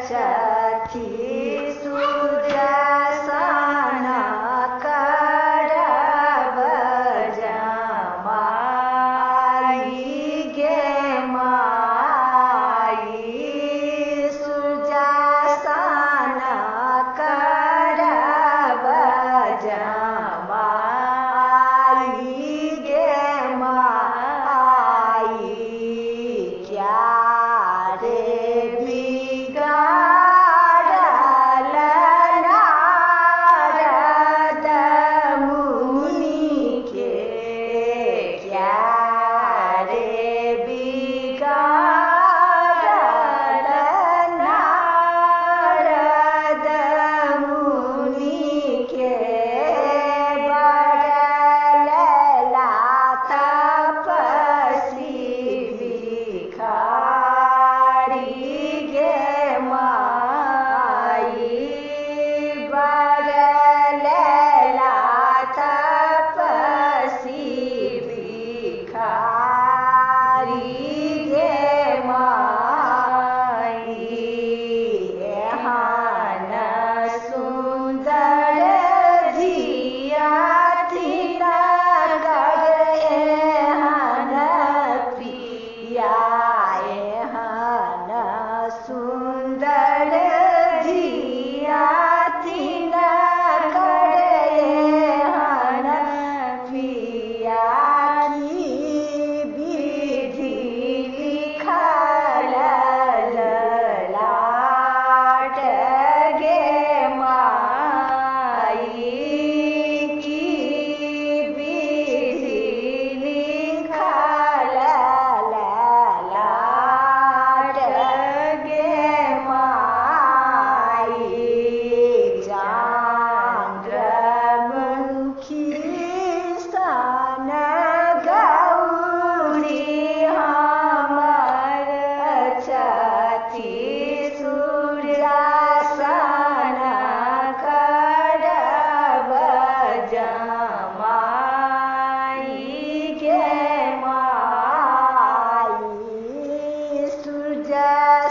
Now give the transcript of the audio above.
छथि सुदर्शन करब जमाई गे माई सुदर्शन करब जमाई गे माई क्या रे बिगाड़ल नारद मुनि के क्या रे बिगाड़ल नारद मुनि के बड़ला तपस्वी भिखारी गे माई बड़ला तपस्वी भिखारी गे माई एहन सुंदर धिया तिनकर एहन प्रिया एहन सुंदर धिया तिनकर एहन प्रिया की विधि लिखल ललाट गे माई की विधि लिखल ललाट गे माई चंद्रमुखी सन गौरी हमर छथि सुदर्शन करब जमाई गे माई सुदर्शन